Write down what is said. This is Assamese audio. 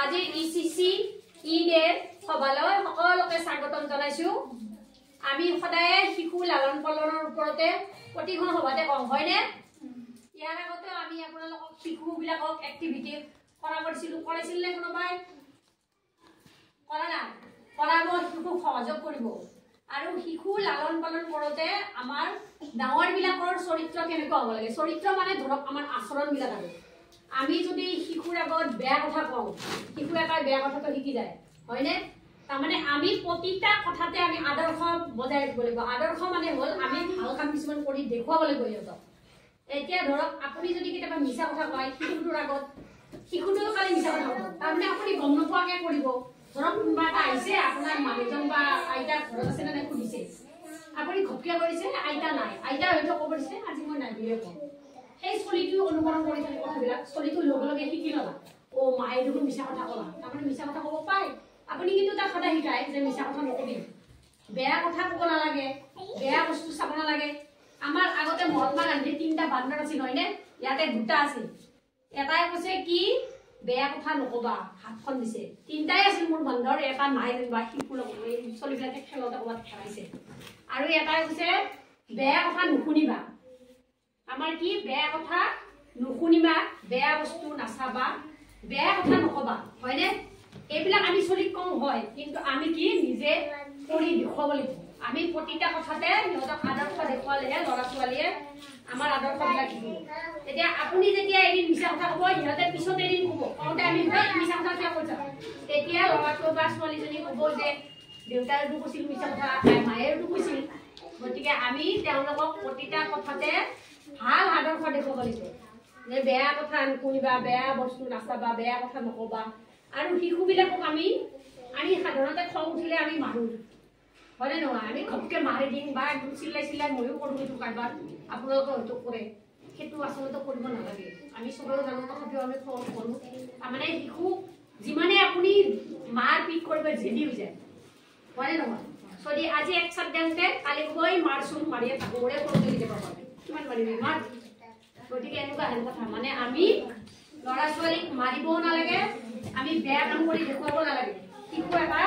আজি ইসিসি ইডেৰ সভালৈ সকলোকে স্বাগতম জনাইছো। আমি সদায় শিশু লালন পালনৰ ওপৰতে প্ৰতিখন সভাতে কম হয়নে? ইয়াৰ আগতে আমি আপোনালোকক শিশু বিলাকক এক্টিভিটি কৰাইছিল নে কোনোবাই? কৰা নাই? কৰাব, শিশুক সহযোগ কৰিব। আৰু শিশু লালন পালন কৰোঁতে আমাৰ ডাঙৰ বিলাকৰ চৰিত্ৰ কেনেকুৱা হ'ব লাগে? চৰিত্ৰ মানে ধৰক আমাৰ আচৰণ বিলাক। আৰু আমি যদি শিশুৰ আগত বেয়া কথা কওঁ, শিশু এটাই বেয়া কথাটো শিকি যায় হয়নে? তাৰমানে আমি প্ৰতিটা কথাতে আমি আদৰ্শ বজাই ৰাখিব লাগিব। আদৰ্শ মানে হ'ল আমি ভাল কাম কিছুমান কৰি দেখুৱাব লাগিব সিহঁতক। এতিয়া ধৰক আপুনি যদি কেতিয়াবা মিছা কথা কয় শিশুটোৰ আগত, শিশুটোও খালি মিছা কথা ক'ব, তাৰমানে আপুনি গম নোপোৱাকৈ কৰিব। ধৰক কোনোবা এটা আহিছে, আপোনাৰ মানুহজন বা আইতা ঘৰত আছে নে নাই সুধিছে, আপুনি ঘপকে কৰিছে আইতা নাই, আইতা হয়তো ক'ব দিছে আজি মই নাই বুলিয়ে কওঁ। সেই চলিটো অনুকৰণ কৰি থাকে কথাবিলাক, চলিটো লগে লগে শিকি ল'লা। মায়ে দেখোন মিছা কথা ক'লা, তাৰমানে মিছা কথা ক'ব পায়। আপুনি কিন্তু তাক সদায় শিকায় যে মিছা কথা নকবি, বেয়া কথা ক'ব নালাগে, বেয়া বস্তু চাব নালাগে। আমাৰ আগতে মহাত্মা গান্ধীৰ 3টা বান্দৰ আছিল হয়নে? ইয়াতে 2টা আছিল। এটাই কৈছে কি বেয়া কথা নকবা, হাতখন দিছে। 3টাই আছিল মোৰ বান্দৰ, এটা নাই যেনিবা শিশুৰ লগত চলিবিলাকে খেলতে ক'ৰবাত খেলাইছে। আৰু এটাই কৈছে বেয়া কথা নুশুনিবা। আমাৰ কি বেয়া কথা নুশুনিবা, বেয়া বস্তু নাচাবা, বেয়া কথা নকবা হয়নে? এইবিলাক আমি চলিক কম হয়, কিন্তু আমি কি নিজে কৰি দেখুৱাব লাগিব। আমি প্ৰতিটা কথাতে সিহঁতক আদৰ্শ দেখুৱালেহে ল'ৰা ছোৱালীয়ে আমাৰ আদৰ্শবিলাক শিকিব। এতিয়া আপুনি যেতিয়া এদিন মিছা কথা ক'ব, সিহঁতে পিছত এদিন ক'ব, কওঁতে আমি মিছা কথা কিয় কৈছা, তেতিয়া ল'ৰাটো বা ছোৱালীজনী ক'ব যে দেউতাইতো কৈছিল মিছা কথা, মায়েতো কৈছিল। গতিকে আমি তেওঁলোকক প্ৰতিটা কথাতে ভাল আদৰ্শ দেখুৱাব লাগিব যে বেয়া কথা নুশুনিবা, বেয়া বস্তু নাচাবা, বেয়া কথা নকবা। আৰু শিশুবিলাকক আমি সাধাৰণতে খং উঠিলে আমি মাৰো হয়নে নহয়? আমি ঘপকে মাৰি দিম বা একদম চিল্লাই ময়ো কৰোঁ সেইটো কাৰবাৰ, আপোনালোকে হয়তো কৰে। সেইটো আচলতে কৰিব নালাগে। আমি চবেও জানো, তথাপিও আমি খং কৰোঁ। তাৰমানে শিশুক যিমানে আপুনি মাৰ পিট কৰিব জেদি হৈ যায় হয়নে নহয়? যদি আজি এক চাত দিওঁতে কালি গৈ মাৰচোন, মাৰিয়ে থাকোঁ ওৰে সৰুতে কেতিয়াবা পালে কিমান মাৰিবি মাৰ। গতিকে এনেকুৱা হেন কথা, মানে আমি ল'ৰা ছোৱালীক মাৰিবও নালাগে, আমি বেয়া কাম কৰি দেখুৱাব নালাগে। শিশু এটা